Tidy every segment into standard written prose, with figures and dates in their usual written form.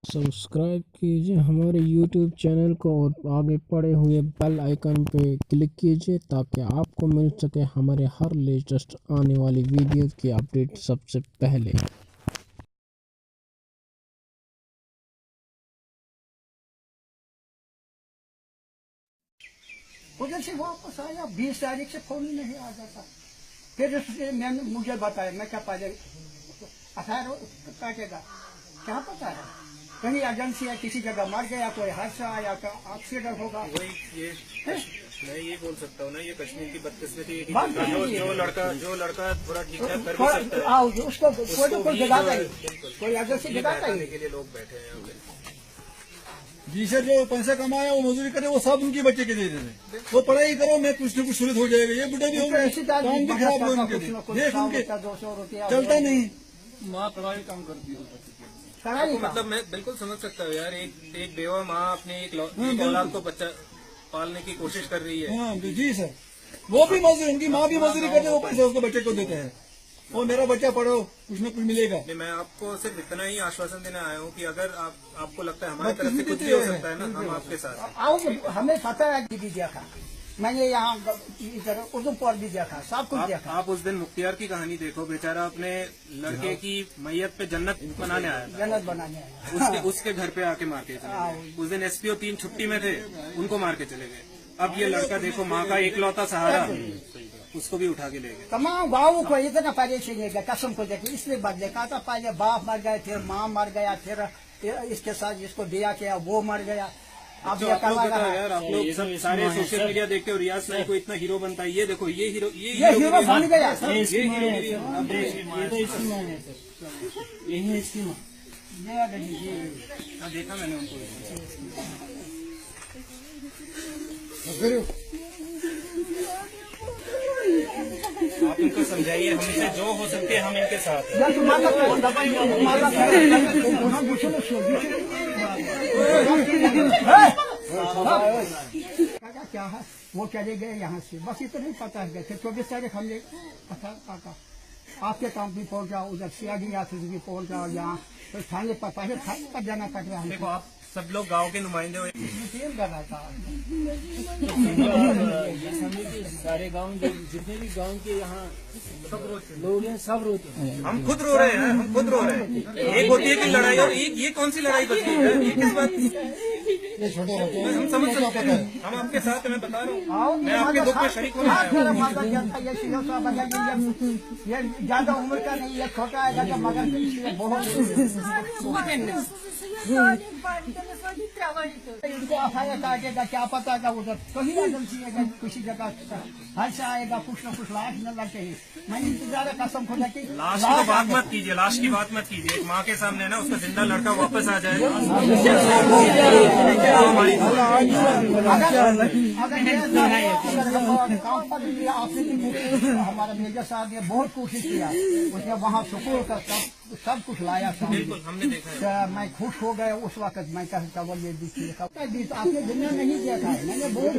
Subscribe कीजिए हमारे YouTube channel को और आगे पड़े हुए बेल आइकन पे क्लिक कीजिए ताकि आपको मिल सके हमारे हर लेटेस्ट आने वाली वीडियो की अपडेट सबसे पहले। उधर से वापस आया 20 तारीख से फोन ही नहीं आ जाता। फिर मैंने मुझे बताया, मैं क्या पहले अठारह काटेगा क्या पता है, कहीं एजेंसी है किसी जगह मर गया, कोई हादसा आया, एक्सीडेंट होगा। वही ये मैं ये बोल सकता हूँ ना, ये कश्मीर की बदकिस्मती है बात कि जो लड़का थोड़ा ठीक ठाक कर भी सकता है उसको कोई जगाता ही, कोई एजेंसी जगाता ही के लिए लोग बैठे हैं यहाँ पे। जी सर, जो पैसा कमाया वो मजदूरी करे, वो सब उनके बच्चे के दे रहे। वो पढ़ाई करो, मैं कुछ न कुछ शुरू हो जाएगा। ये बुढ़े भी हो गए, काम भी खराब हो उनके लिए, देख उनके 200 रुपया चलता नहीं। माँ पढ़ाई काम करती है, मतलब मैं बिल्कुल समझ सकता हूँ यार, एक बेवा माँ अपने एक औलाद को बच्चा पालने की कोशिश कर रही है। हाँ जी सर, वो भी मजदूरी, उनकी माँ भी मजदूरी करते, वो पैसा उसके बच्चे को देते हैं। वो मेरा बच्चा पढ़ो, कुछ न कुछ मिलेगा। मैं आपको सिर्फ इतना ही आश्वासन देने आया हूँ कि अगर आपको लगता है हमारी तरफ से कुछ भी हो सकता है ना, हम आपके साथ। आओ, हमें पता है दीदी देखा, मैंने यहाँ उधमपुर भी देखा, सब कुछ देखा। आप उस दिन मुख्तियार की कहानी देखो, बेचारा अपने लड़के की मैयत पे जन्नत बनाने आया था। जन्नत बनाने आया, उसके घर पे आके मार के चले गए। उस दिन एसपीओ 3 छुट्टी में थे, उनको मार के चले गए। अब ये लड़का देखो, माँ का एकलौता सहारा, उसको भी उठा के ले गए। तमाम गाँव को इतना परेशानी है, कसम को देखिए, इसलिए बदले कहा था, पहले बाप मर गए, फिर माँ मर गया, फिर इसके साथ जिसको दिया किया वो मर गया। अब आप लोग यार, आप लोग सब सारे सोशल मीडिया देखते हो, रियाज साहब को इतना हीरो बनता है। ये देखो, ये हीरो बन गया। यही इसकी माँ देखा मैंने उनको। आप इनको समझाइए, हमसे जो हो सकते हैं हम इनके साथ क्या है, वो चले गए यहाँ से, बस इतना ही पता है। 24 तारीख हमने काका आपके काम भी पहुँच जाओ, उधर सियागी ऑफिस भी पहुँच जाओ, यहाँ तो थाने पर पहले थाने पर जाना पड़ रहा है। देखो, आप सब लोग गांव के नुमाइंदे हो। सारे गाँव जितने भी गाँव के यहाँ लोग हैं सब रोते हैं। हम खुद रो रहे हैं, हम खुद रो रहे हैं। एक होती है कि लड़ाई, और ये कौन सी लड़ाई बची है? ये किस बात की? हम समझ सकते हैं, हम आपके साथ हैं, मैं बता रहा हूँ, मैं आपके दुख में शरीक होने आया हूँ। ये ज्यादा उम्र का नहीं, ये छोटा है मगर बहुत इनको अफाया काटेगा, क्या पता था उधर कहीं एजेंसी है, किसी जगह हादसा आएगा, कुछ न कुछ लाश न लगते ही। मैं इंतजार कसम खुदा की। लाश की बात मत कीजिए, लाश की बात मत कीजिए। एक माँ के सामने ना उसका जिंदा लड़का वापस आ जाए। हमारा मेजर साहब ने बहुत कोशिश किया, उसने वहाँ सुकून का सब कुछ लाया था। हमने देखा, मैं खुश हो गया उस वक्त। मैं कहता वो ये देखिए, आपने दुनिया नहीं देखा है, मैंने बहुत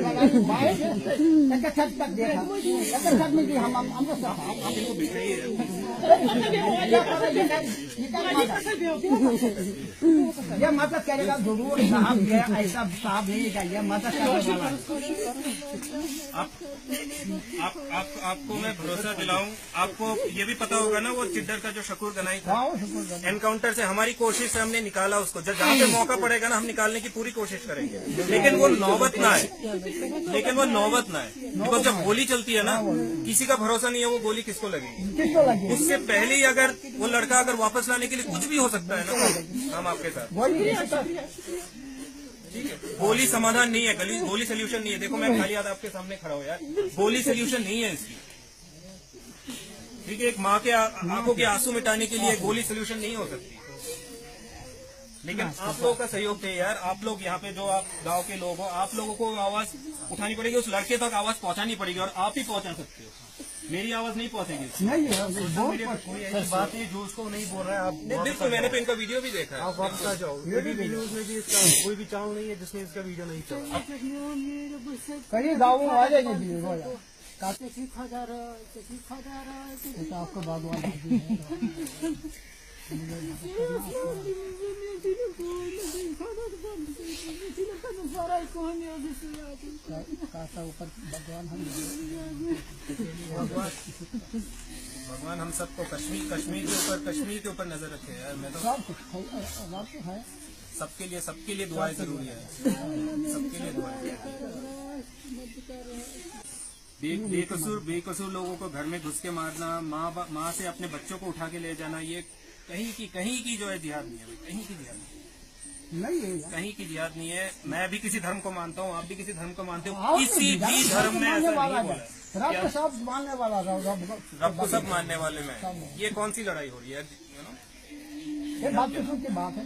छत तक देखा, छत में भी ये मदद करेगा जरूर साहब, ये ऐसा साहब नहीं है, ये मदद करेगा। आपको मैं भरोसा दिलाऊं, आपको ये भी पता होगा ना, वो चिड्डर का जो शकूर गनाई था, एनकाउंटर से हमारी कोशिश से हमने निकाला उसको। जहाँ पे मौका पड़ेगा ना, हम निकालने की पूरी कोशिश करेंगे, लेकिन वो नौबत ना है, बिकॉज जब गोली चलती है ना, किसी का भरोसा नहीं है वो गोली किसको लगेगी। उससे पहले ही अगर वो लड़का अगर वापस लाने के लिए कुछ भी हो सकता है ना, हम आपके साथ। ठीक है, गोली समाधान नहीं है, गोली सोल्यूशन नहीं है। देखो, मैं खाली हाथ आपके सामने खड़ा हूँ यार, गोली सोल्यूशन नहीं है इसकी। ठीक है, एक माँ के आंखों के आंसू मिटाने के लिए गोली सोल्यूशन नहीं हो सकती, लेकिन आप लोगों का सहयोग चाहिए यार। आप लोग यहाँ पे जो आप गांव के लोग हो, आप लोगों को आवाज उठानी पड़ेगी, उस लड़के तक आवाज पहुंचानी पड़ेगी, और आप ही पहुंचा सकते हो। मेरी आवाज नहीं पहुंचेगी। कोई ऐसी बात है जो उसको नहीं बोल रहा है। आप बिल्कुल, मैंने तो इनका वीडियो भी देखा है। आप वापस आ जाओ। न्यूज में भी इसका कोई भी चैनल नहीं है जिसमें इसका वीडियो नहीं चला। कहीं गाँव में आ जाएंगे आपको बागवान ऊपर भगवान भगवान हम सबको कश्मीर के ऊपर नजर रखे यार। मैं तो है सबके लिए दुआएं जरूरी है, सबके लिए दुआएं। बेकसूर लोगों को घर में घुस के मारना, माँ से अपने बच्चों को उठा के ले जाना, ये कहीं की जो है जिहाद नहीं है, कहीं की जिहाद नहीं है, कहीं की जिहाद नहीं है। मैं भी किसी धर्म को मानता हूँ, आप भी किसी धर्म को मानते हो, किसी भी धर्म में ऐसा नहीं बोला। रब को सब मानने वाला, रब को सब मानने वाले में ये कौन सी लड़ाई हो रही है? ये बात किस्म की बात है।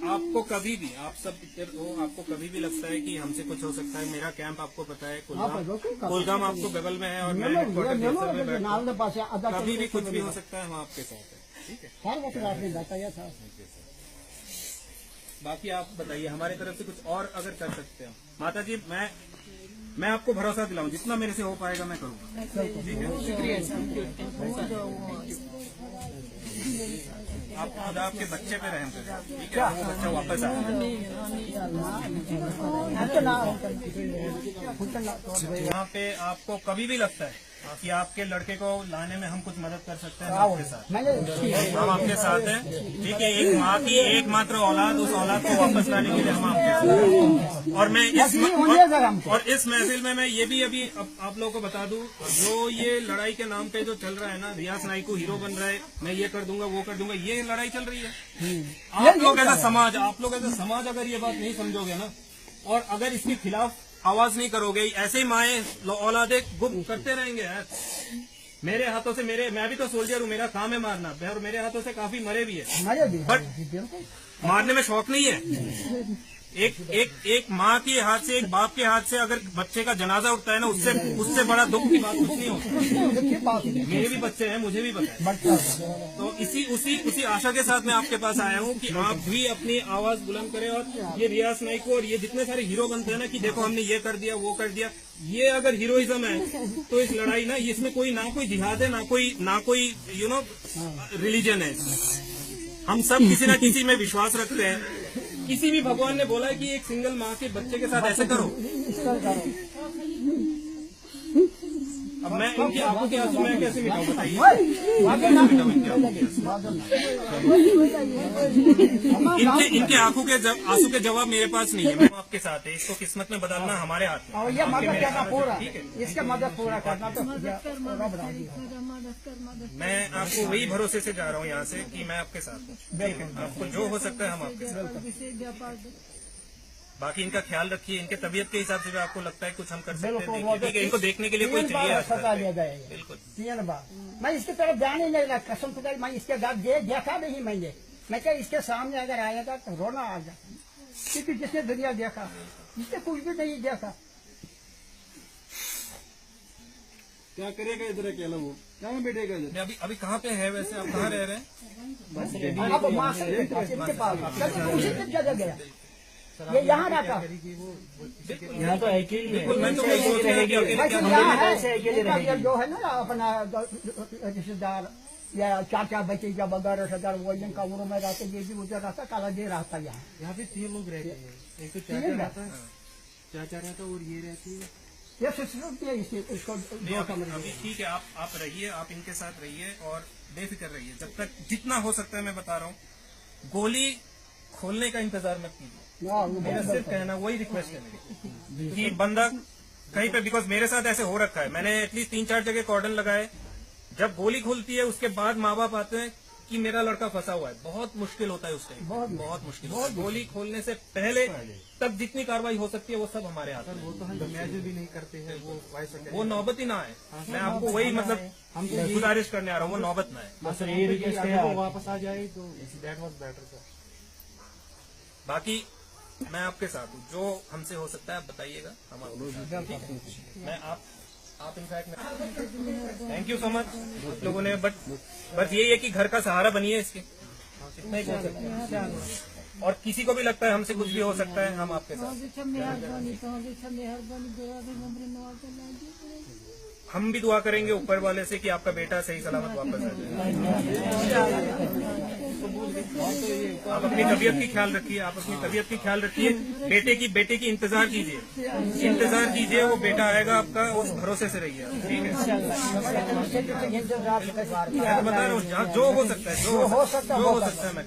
आपको कभी भी, आप सब हो, आपको कभी भी लगता है कि हमसे कुछ हो सकता है, मेरा कैंप आपको पता है, कुलगाम आपको बगल में है और मैं हेडक्वार्टर जैसलमेर में बैठा हूं, कभी भी कुछ भी हो सकता है, हम आपके साथ हैं, ठीक है? बाकी आप बताइए, हमारी तरफ से कुछ और अगर कर सकते हैं। माता जी, मैं आपको भरोसा दिलाऊं, जितना मेरे से हो पाएगा मैं करूंगा, ठीक है? आप खुदा आपके बच्चे पे रहम करें, ठीक है? वो बच्चा वापस आए। यहाँ पे आपको कभी भी लगता है कि आपके लड़के को लाने में हम कुछ मदद कर सकते हैं, हम आपके साथ हैं, ठीक है? एक माँ की एकमात्र औलाद, उस औलाद को वापस लाने के लिए हम आपके साथ हैं। और मैं इस महफिल में मैं ये भी अभी आप लोगों को बता दूं, जो ये लड़ाई के नाम पे जो चल रहा है ना, रियाज नाइक को हीरो बन रहा है, मैं ये कर दूंगा वो कर दूंगा, ये लड़ाई चल रही है। आप लोग ऐसा समाज अगर ये बात नहीं समझोगे ना, और अगर इसके खिलाफ आवाज नहीं करोगे, ऐसे ही माए औलादे गुम करते रहेंगे यार। मेरे हाथों से मैं भी तो सोल्जर हूँ, मेरा काम है मारना, और मेरे हाथों से काफी मरे भी है, बट मारने में शौक नहीं है। एक माँ के हाथ से, एक बाप के हाथ से अगर बच्चे का जनाजा उठता है ना, उससे बड़ा दुख की बात कुछ नहीं होती। मेरे भी बच्चे हैं, मुझे भी पता है। तो उसी आशा के साथ मैं आपके पास आया हूँ कि आप भी अपनी आवाज बुलंद करें, और ये रियाज नाइक को और ये जितने सारे हीरो बनते हैं ना कि देखो हमने ये कर दिया वो कर दिया, ये अगर हीरोइज्म है तो इस लड़ाई ना, इसमें कोई ना कोई जिहाद है, ना कोई रिलीजन है। हम सब किसी न किसी में विश्वास रखते हैं। किसी भी भगवान ने बोला है कि एक सिंगल माँ के बच्चे के साथ ऐसे करो। अब मैं इनकी आंखों के आंसू मैं कैसे मिटाऊं, बताइए? इनके आंखों के आंसू के जवाब मेरे पास नहीं है। मैं आपके साथ है, इसको किस्मत में बदलना हमारे हाथ में। ये मदद करना पूरा, इसका मदद पूरा करना तो मैं आपको वही भरोसे से जा रहा हूँ यहाँ से कि मैं आपके साथ हूँ। आपको जो हो सकता है हम आपके साथ। बाकी इनका ख्याल रखिए, इनके तबीयत के हिसाब से भी आपको लगता है कुछ हम कर सकते हैं, ठीक है? इनको देखने के लिए कोई चाहिए, बिल्कुल। मैं इसकी तरफ ध्यान ही नहीं रखा, कसम खुदा, मैं इसके बाद देखा नहीं मैंने। मैं क्या इसके सामने अगर आएगा तो रोना आ जाता, क्योंकि जिसने दुनिया देखा, इसने कुछ भी नहीं देखा। क्या करेगा इधर अकेला, वो कहाँ बैठेगा इधर? अभी कहाँ पे है वैसे, आप कहाँ रह रहे हैं? ये यहाँ रहता, यहाँ तो अकेले जो है ना अपना रिश्तेदार या चाचा भतीजा वगैरह सदर वो जिनका उम्र में रहते, ये भी उधर रहता, काला दे रहता। यहाँ पे 3 लोग रहते हैं, एक तो चाचा रहता है, और ये रहती है, ये इसको अभी ठीक है। आप रहिए, आप इनके साथ रहिए और बेफिक्र रहिए जब तक, जितना हो सकता है। मैं बता रहा हूँ, गोली खोलने का इंतजार मत कीजिए, मेरा सिर्फ कहना वही रिक्वेस्ट है मेरी कि बंदा कहीं पे, बिकॉज मेरे साथ ऐसे हो रखा है, मैंने एटलीस्ट 3-4 जगह कॉर्डन लगाए। जब गोली खुलती है उसके बाद माँ बाप आते हैं कि मेरा लड़का फंसा हुआ है, बहुत मुश्किल होता है उस टाइम, बहुत मुश्किल होता है। गोली खोलने से पहले तक जितनी कार्रवाई हो सकती है वो सब हमारे हाथ में। वो तो हम इमेजिन भी नहीं करते हैं, वो नौबत ही ना आए। मैं आपको वही मतलब हम गुजारिश करने आ रहा हूँ, वो नौबत ना आए। सर ये रिक्वेस्ट है, वो वापस आ जाए तो दैट वाज बेटर सर। बाकी मैं आपके साथ हूँ, जो हमसे हो सकता है आप बताइएगा, हम मैं आप in fact thank you so much आप लोगों ने, बस यही है कि घर का सहारा बनिए इसके, इतना ही बोल सकते हैं। और किसी को भी लगता है हमसे कुछ भी हो सकता है, हम आपके साथ। हम भी दुआ करेंगे ऊपर वाले से कि आपका बेटा सही सलामत वापस आ जाए। आप अपनी तबीयत की ख्याल रखिए, आप अपनी तबीयत की ख्याल रखिए। बेटे की इंतजार कीजिए, वो बेटा आएगा आपका, उस भरोसे से रहिए, ठीक है? मैं तो बता रहा हूँ जो हो सकता है, मैं